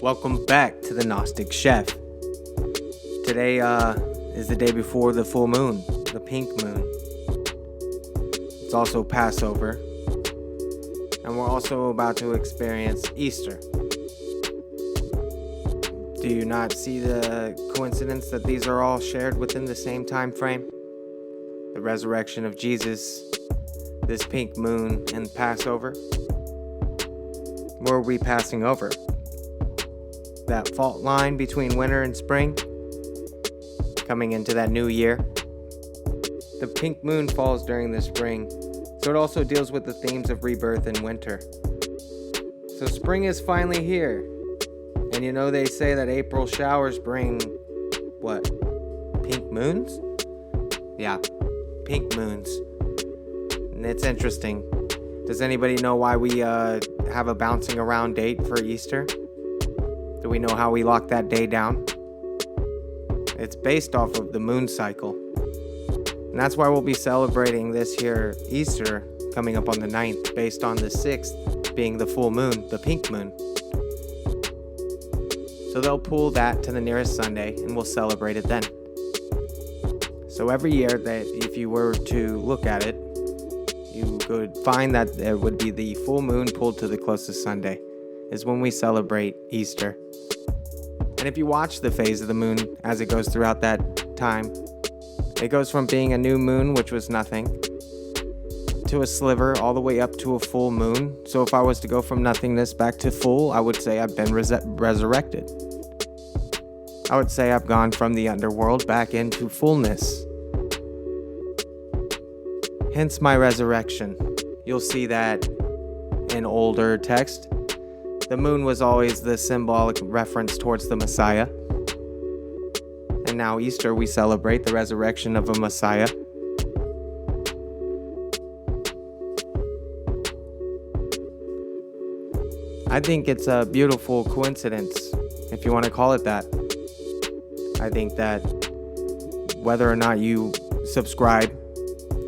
Welcome back to the Gnostic Chef. Today is the day before the full moon, the pink moon. It's also Passover, and we're also about to experience Easter. Do you not see the coincidence that these are all shared within the same time frame? The resurrection of Jesus, this pink moon, and Passover. Where are we passing over? That fault line between winter and spring, coming into that new year. The pink moon falls during the spring, so it also deals with the themes of rebirth and winter. So spring is finally here, and you know they say that April showers bring, what, pink moons? Yeah, pink moons. And it's interesting. Does anybody know why we have a bouncing around date for Easter? Do we know how we lock that day down? It's based off of the moon cycle. And that's why we'll be celebrating this here Easter coming up on the 9th, based on the 6th being the full moon, the pink moon. So they'll pull that to the nearest Sunday and we'll celebrate it then. So every year that if you were to look at it, you could find that there would be the full moon pulled to the closest Sunday is when we celebrate Easter. And if you watch the phase of the moon as it goes throughout that time, it goes from being a new moon, which was nothing, to a sliver, all the way up to a full moon. So if I was to go from nothingness back to full, I would say I've been resurrected. I would say I've gone from the underworld back into fullness. Hence my resurrection. You'll see that in older text. The moon was always the symbolic reference towards the Messiah. And now Easter, we celebrate the resurrection of a Messiah. I think it's a beautiful coincidence, if you want to call it that. I think that whether or not you subscribe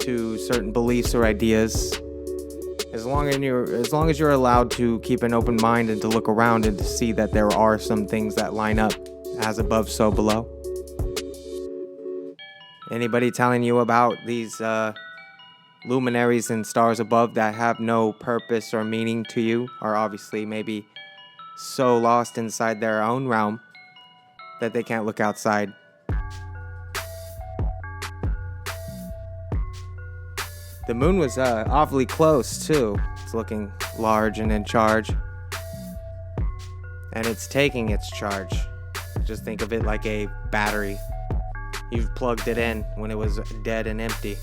to certain beliefs or ideas, as long as you're allowed to keep an open mind and to look around and to see that there are some things that line up, as above, so below. Anybody telling you about these luminaries and stars above that have no purpose or meaning to you are obviously maybe so lost inside their own realm that they can't look outside. The moon was awfully close, too. It's looking large and in charge. And it's taking its charge. Just think of it like a battery. You've plugged it in when it was dead and empty.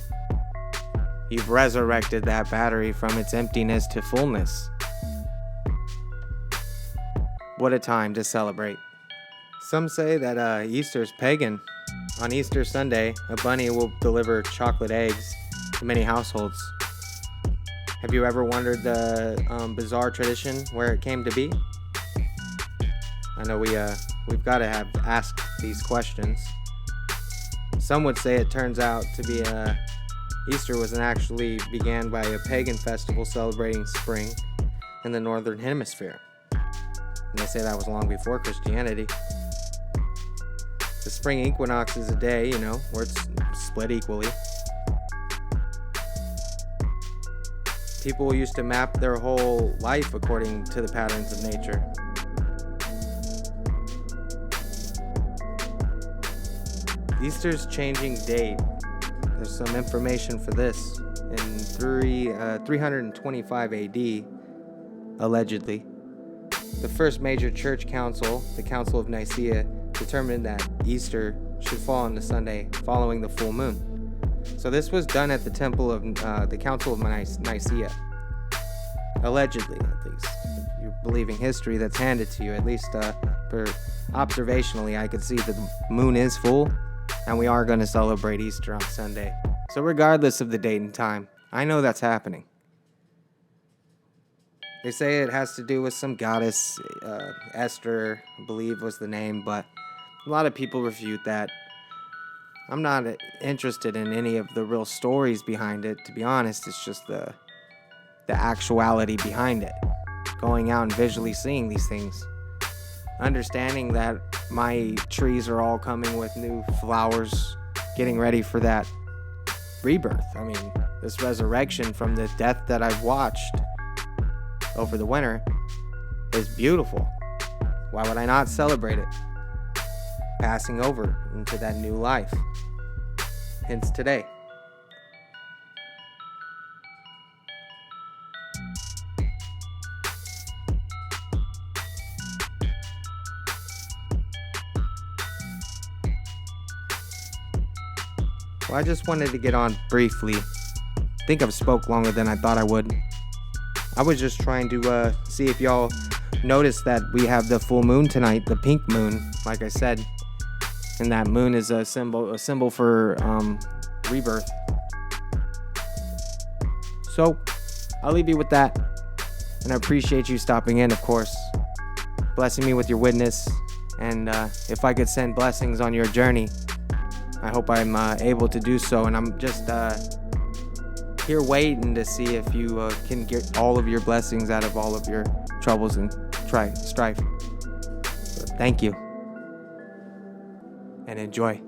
You've resurrected that battery from its emptiness to fullness. What a time to celebrate. Some say that Easter's pagan. On Easter Sunday, a bunny will deliver chocolate eggs to many households. Have you ever wondered the bizarre tradition where it came to be? I know we've got to have asked these questions. Some would say it turns out to be Easter was actually began by a pagan festival celebrating spring in the northern hemisphere. And they say that was long before Christianity. The spring equinox is a day, where it's split equally. People used to map their whole life according to the patterns of nature. Easter's changing date. There's some information for this. In 325 AD, allegedly, the first major church council, the Council of Nicaea, determined that Easter should fall on the Sunday following the full moon. So this was done at the temple of the Council of Nicaea. Allegedly, at least. If you're believing history that's handed to you, at least observationally, I could see that the moon is full, and we are going to celebrate Easter on Sunday. So regardless of the date and time, I know that's happening. They say it has to do with some goddess, Esther, I believe was the name, but a lot of people refute that. I'm not interested in any of the real stories behind it, to be honest. It's just the actuality behind it. Going out and visually seeing these things. understanding that my trees are all coming with new flowers, getting ready for that rebirth. I mean, this resurrection from the death that I've watched over the winter is beautiful. Why would I not celebrate it? Passing over into that new life. Hence today. Well, I just wanted to get on briefly. I think I've spoke longer than I thought I would. I was just trying to see if y'all noticed that we have the full moon tonight, the pink moon, like I said. And that moon is a symbol for rebirth. So, I'll leave you with that. And I appreciate you stopping in, of course. Blessing me with your witness. And if I could send blessings on your journey, I hope I'm able to do so. And I'm just here waiting to see if you can get all of your blessings out of all of your troubles and strife. So thank you. And enjoy.